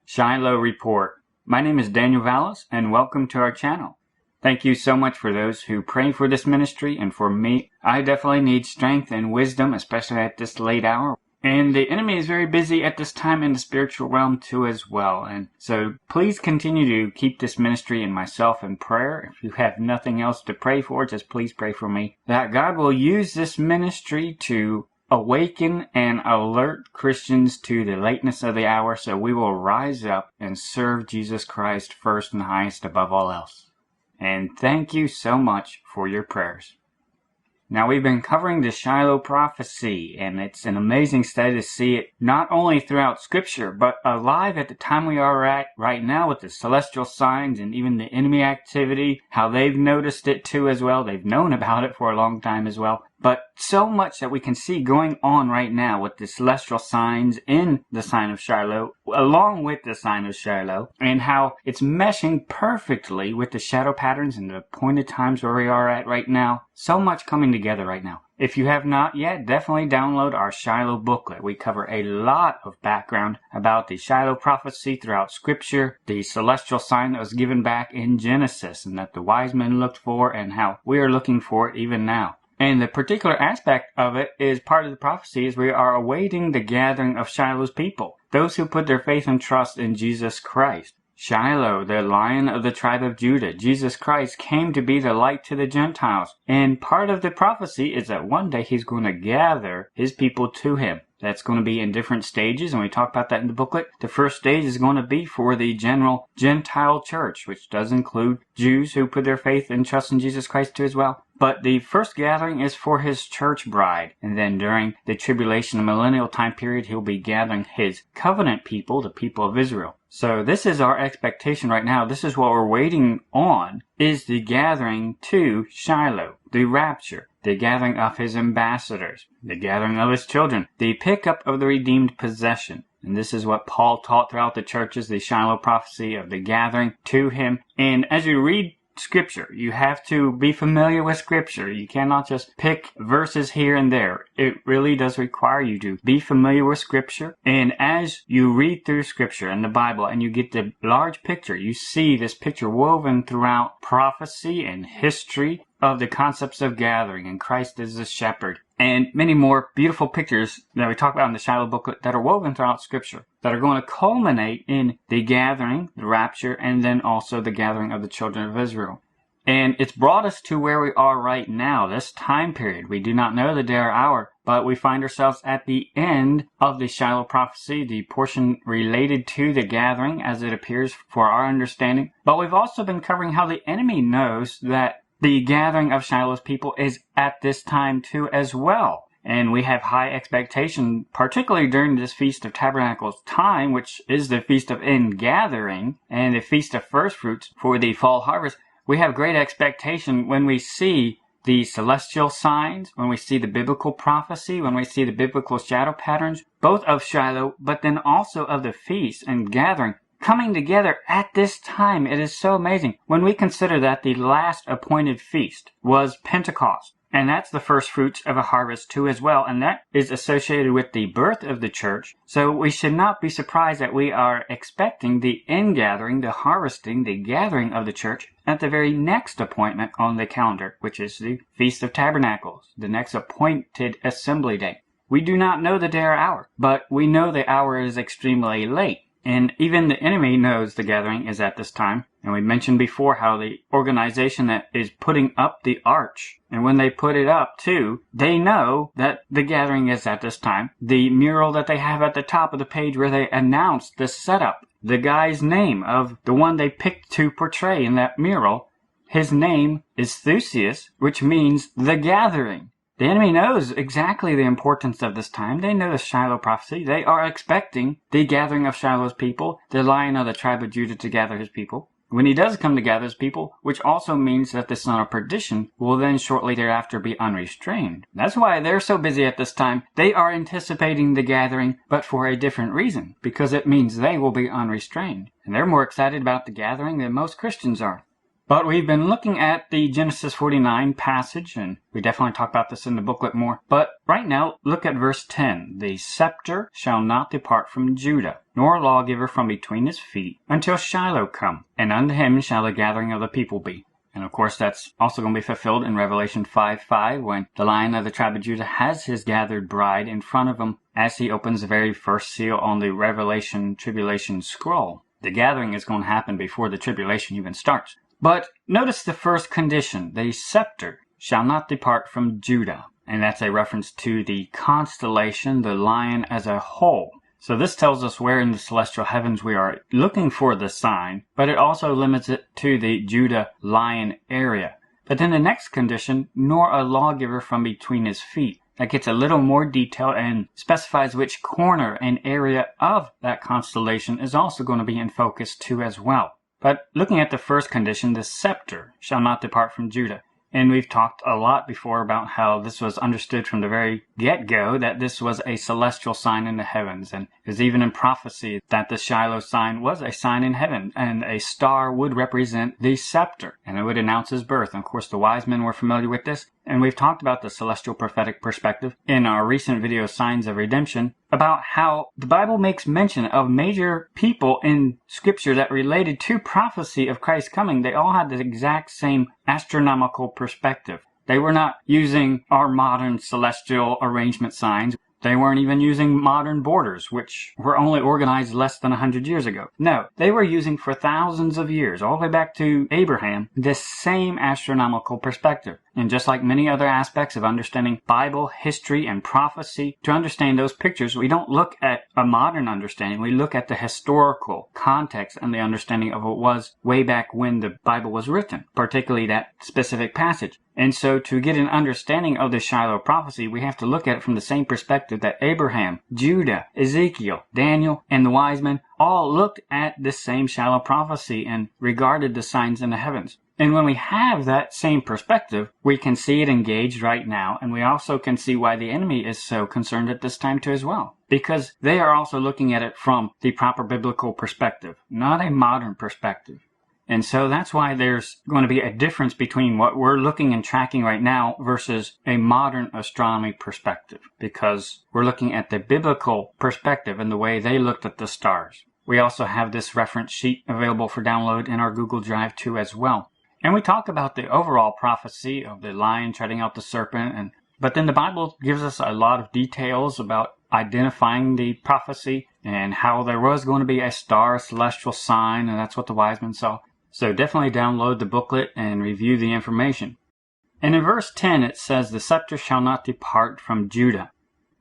Shiloh Report. My name is Daniel Vallis, and welcome to our channel. Thank you so much for those who pray for this ministry and for me. I definitely need strength and wisdom, especially at this late hour. And the enemy is very busy at this time in the spiritual realm too as well. And so please continue to keep this ministry and myself in prayer. If you have nothing else to pray for, just please pray for me, that God will use this ministry to awaken and alert Christians to the lateness of the hour, so we will rise up and serve Jesus Christ first and highest above all else. And thank you so much for your prayers. Now, we've been covering the Shiloh prophecy, and it's an amazing study to see it not only throughout Scripture, but alive at the time we are at right now with the celestial signs and even the enemy activity, how they've noticed it too as well. They've known about it for a long time as well. But so much that we can see going on right now with the celestial signs in the sign of Shiloh, along with the sign of Shiloh, and how it's meshing perfectly with the shadow patterns and the appointed times where we are at right now. So much coming together right now. If you have not yet, definitely download our Shiloh booklet. We cover a lot of background about the Shiloh prophecy throughout Scripture, the celestial sign that was given back in Genesis and that the wise men looked for, and how we are looking for it even now. And the particular aspect of it is part of the prophecy is we are awaiting the gathering of Shiloh's people, those who put their faith and trust in Jesus Christ. Shiloh, the Lion of the tribe of Judah, Jesus Christ came to be the light to the Gentiles. And part of the prophecy is that one day he's going to gather his people to him. That's going to be in different stages, and we talk about that in the booklet. The first stage is going to be for the general Gentile church, which does include Jews who put their faith and trust in Jesus Christ too as well. But the first gathering is for his church bride. And then during the tribulation, the millennial time period, he'll be gathering his covenant people, the people of Israel. So this is our expectation right now. This is what we're waiting on, is the gathering to Shiloh, the rapture, the gathering of his ambassadors, the gathering of his children, the pickup of the redeemed possession. And this is what Paul taught throughout the churches, the Shiloh prophecy of the gathering to him. And as you read Scripture, you have to be familiar with Scripture. You cannot just pick verses here and there. It really does require you to be familiar with Scripture. And as you read through Scripture and the Bible and you get the large picture, you see this picture woven throughout prophecy and history of the concepts of gathering and Christ as the shepherd, and many more beautiful pictures that we talk about in the Shiloh booklet that are woven throughout Scripture that are going to culminate in the gathering, the rapture, and then also the gathering of the children of Israel. And it's brought us to where we are right now, this time period. We do not know the day or hour, but we find ourselves at the end of the Shiloh prophecy, the portion related to the gathering as it appears for our understanding. But we've also been covering how the enemy knows that the gathering of Shiloh's people is at this time too as well. And we have high expectation, particularly during this Feast of Tabernacles time, which is the Feast of Ingathering and the Feast of First Fruits for the fall harvest. We have great expectation when we see the celestial signs, when we see the biblical prophecy, when we see the biblical shadow patterns, both of Shiloh, but then also of the feast and gathering coming together at this time. It is so amazing when we consider that the last appointed feast was Pentecost. And that's the first fruits of a harvest too as well. And that is associated with the birth of the church. So we should not be surprised that we are expecting the ingathering, the harvesting, the gathering of the church at the very next appointment on the calendar, which is the Feast of Tabernacles, the next appointed assembly day. We do not know the day or hour, but we know the hour is extremely late. And even the enemy knows the gathering is at this time. And we mentioned before how the organization that is putting up the arch, and when they put it up too, they know that the gathering is at this time. The mural that they have at the top of the page where they announce the setup, the guy's name of the one they picked to portray in that mural, his name is Thusius, which means the gathering. The enemy knows exactly the importance of this time. They know the Shiloh prophecy. They are expecting the gathering of Shiloh's people, the Lion of the tribe of Judah, to gather his people. When he does come to gather his people, which also means that the son of perdition will then shortly thereafter be unrestrained. That's why they're so busy at this time. They are anticipating the gathering, but for a different reason, because it means they will be unrestrained. And they're more excited about the gathering than most Christians are. But we've been looking at the Genesis 49 passage, and we definitely talk about this in the booklet more. But right now, look at verse 10. The scepter shall not depart from Judah, nor a lawgiver from between his feet, until Shiloh come, and unto him shall the gathering of the people be. And of course, that's also going to be fulfilled in Revelation 5:5, when the Lion of the tribe of Judah has his gathered bride in front of him as he opens the very first seal on the Revelation Tribulation scroll. The gathering is going to happen before the tribulation even starts. But notice the first condition, the scepter shall not depart from Judah. And that's a reference to the constellation, the lion as a whole. So this tells us where in the celestial heavens we are looking for the sign, but it also limits it to the Judah lion area. But then the next condition, nor a lawgiver from between his feet. That gets a little more detailed and specifies which corner and area of that constellation is also going to be in focus too as well. But looking at the first condition, the scepter shall not depart from Judah. And we've talked a lot before about how this was understood from the very get-go that this was a celestial sign in the heavens. And it was even in prophecy that the Shiloh sign was a sign in heaven, and a star would represent the scepter, and it would announce his birth. And of course, the wise men were familiar with this. And we've talked about the celestial prophetic perspective in our recent video, Signs of Redemption, about how the Bible makes mention of major people in Scripture that related to prophecy of Christ's coming. They all had the exact same astronomical perspective. They were not using our modern celestial arrangement signs. They weren't even using modern borders, which were only organized less than 100 years ago. No, they were using for thousands of years, all the way back to Abraham, this same astronomical perspective. And just like many other aspects of understanding Bible, history, and prophecy, to understand those pictures, we don't look at a modern understanding. We look at the historical context and the understanding of what was way back when the Bible was written, particularly that specific passage. And so to get an understanding of the Shiloh prophecy, we have to look at it from the same perspective that Abraham, Judah, Ezekiel, Daniel, and the wise men all looked at this same Shiloh prophecy and regarded the signs in the heavens. And when we have that same perspective, we can see it engaged right now, and we also can see why the enemy is so concerned at this time too as well. Because they are also looking at it from the proper biblical perspective, not a modern perspective. And so that's why there's going to be a difference between what we're looking and tracking right now versus a modern astronomy perspective, because we're looking at the biblical perspective and the way they looked at the stars. We also have this reference sheet available for download in our Google Drive too as well. And we talk about the overall prophecy of the lion treading out the serpent, but then the Bible gives us a lot of details about identifying the prophecy and how there was going to be a star, a celestial sign, and that's what the wise men saw. So definitely download the booklet and review the information. And in verse 10 it says, the scepter shall not depart from Judah.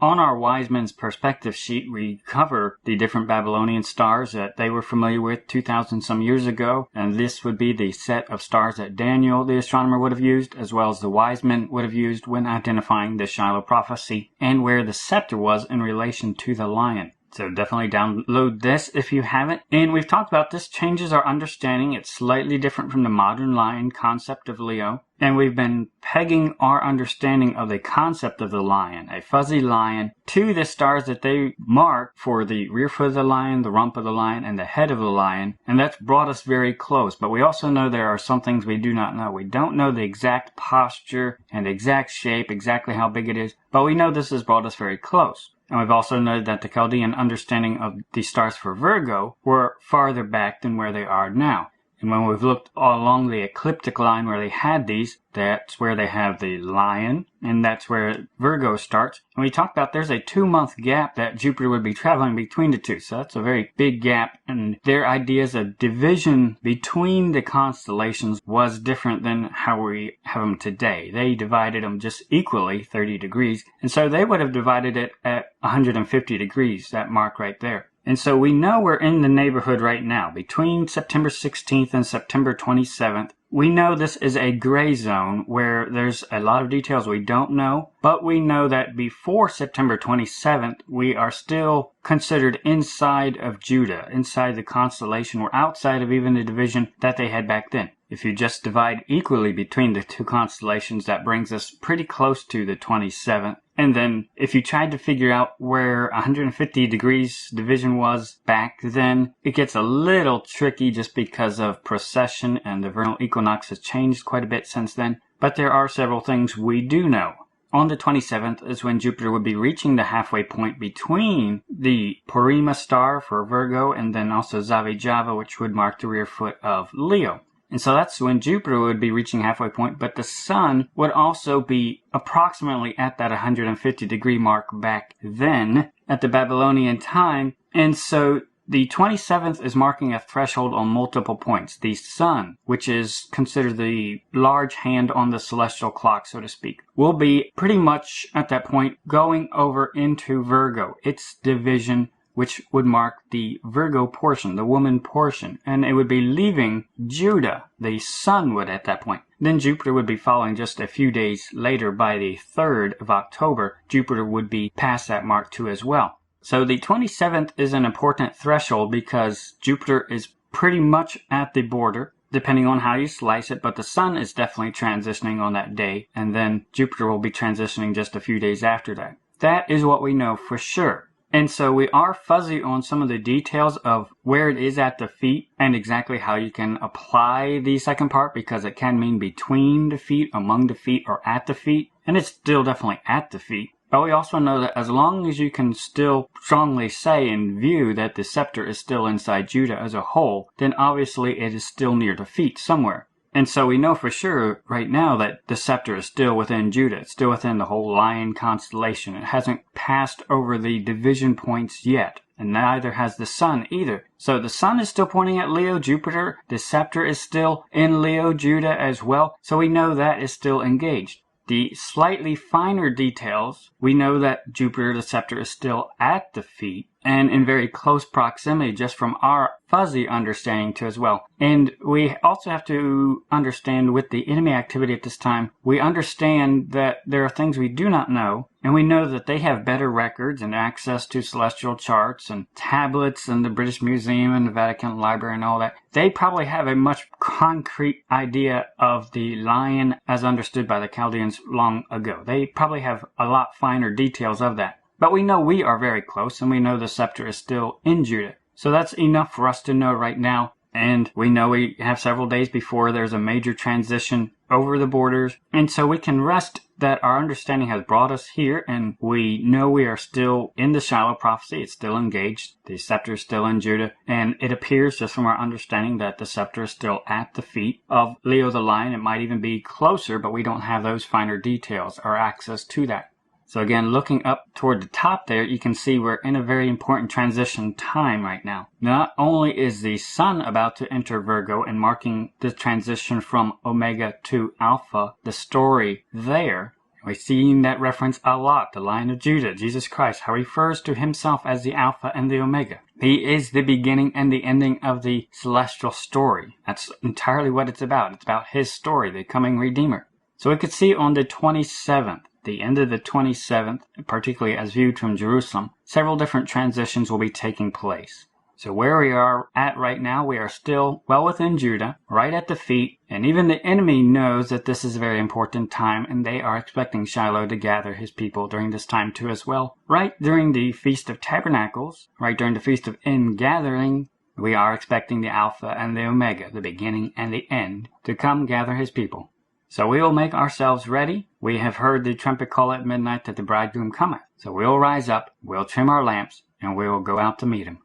On our wise men's perspective sheet, we cover the different Babylonian stars that they were familiar with 2,000 some years ago. And this would be the set of stars that Daniel, the astronomer, would have used, as well as the wise men would have used when identifying the Shiloh prophecy and where the scepter was in relation to the lion. So definitely download this if you haven't. And we've talked about this changes our understanding. It's slightly different from the modern lion concept of Leo. And we've been pegging our understanding of the concept of the lion, a fuzzy lion, to the stars that they mark for the rear foot of the lion, the rump of the lion, and the head of the lion. And that's brought us very close. But we also know there are some things we do not know. We don't know the exact posture and the exact shape, exactly how big it is. But we know this has brought us very close. And we've also noted that the Chaldean understanding of the stars for Virgo were farther back than where they are now. And when we've looked all along the ecliptic line where they had these, that's where they have the lion, and that's where Virgo starts. And we talked about there's a 2-month gap that Jupiter would be traveling between the two. So that's a very big gap. And their ideas of division between the constellations was different than how we have them today. They divided them just equally, 30 degrees. And so they would have divided it at 150 degrees, that mark right there. And so we know we're in the neighborhood right now, between September 16th and September 27th. We know this is a gray zone where there's a lot of details we don't know, but we know that before September 27th, we are still considered inside of Judah, inside the constellation. We're outside of even the division that they had back then. If you just divide equally between the two constellations, that brings us pretty close to the 27th. And then if you tried to figure out where 150 degrees division was back then, it gets a little tricky just because of precession, and the vernal equinox has changed quite a bit since then. But there are several things we do know. On the 27th is when Jupiter would be reaching the halfway point between the Porrima star for Virgo and then also Zavijava, which would mark the rear foot of Leo. And so that's when Jupiter would be reaching halfway point, but the Sun would also be approximately at that 150 degree mark back then at the Babylonian time. And so the 27th is marking a threshold on multiple points. The Sun, which is considered the large hand on the celestial clock, so to speak, will be pretty much at that point going over into Virgo, its division, which would mark the Virgo portion, the woman portion, and it would be leaving Judah. The Sun would at that point. Then Jupiter would be following just a few days later. By the 3rd of October, Jupiter would be past that mark too as well. So the 27th is an important threshold because Jupiter is pretty much at the border, depending on how you slice it, but the Sun is definitely transitioning on that day, and then Jupiter will be transitioning just a few days after that. That is what we know for sure. And so we are fuzzy on some of the details of where it is at the feet and exactly how you can apply the second part, because it can mean between the feet, among the feet, or at the feet, and it's still definitely at the feet. But we also know that as long as you can still strongly say and view that the scepter is still inside Judah as a whole, then obviously it is still near the feet somewhere. And so we know for sure right now that the scepter is still within Judah. It's still within the whole lion constellation. It hasn't passed over the division points yet, and neither has the Sun either. So the Sun is still pointing at Leo, Jupiter. The scepter is still in Leo, Judah as well. So we know that is still engaged. The slightly finer details, we know that Jupiter, the scepter, is still at the feet and in very close proximity just from our fuzzy understanding too as well. And we also have to understand with the enemy activity at this time, we understand that there are things we do not know, and we know that they have better records and access to celestial charts and tablets and the British Museum and the Vatican Library and all that. They probably have a much concrete idea of the lion as understood by the Chaldeans long ago. They probably have a lot finer details of that. But we know we are very close, and we know the scepter is still in Judah. So that's enough for us to know right now. And we know we have several days before there's a major transition over the borders. And so we can rest that our understanding has brought us here, and we know we are still in the Shiloh prophecy. It's still engaged. The scepter is still in Judah. And it appears just from our understanding that the scepter is still at the feet of Leo the lion. It might even be closer, but we don't have those finer details or access to that. So again, looking up toward the top there, you can see we're in a very important transition time right now. Not only is the Sun about to enter Virgo and marking the transition from Omega to Alpha, the story there, we've seen that reference a lot, the Lion of Judah, Jesus Christ, how he refers to himself as the Alpha and the Omega. He is the beginning and the ending of the celestial story. That's entirely what it's about. It's about his story, the coming Redeemer. So we could see on the 27th, the end of the 27th, particularly as viewed from Jerusalem, several different transitions will be taking place. So where we are at right now, we are still well within Judah, right at the feet, and even the enemy knows that this is a very important time, and they are expecting Shiloh to gather his people during this time too as well. Right during the Feast of Tabernacles, right during the Feast of Ingathering, we are expecting the Alpha and the Omega, the beginning and the end, to come gather his people. So we will make ourselves ready. We have heard the trumpet call at midnight that the bridegroom cometh. So we will rise up, we'll trim our lamps, and we will go out to meet him.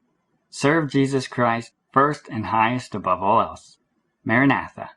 Serve Jesus Christ first and highest above all else. Maranatha.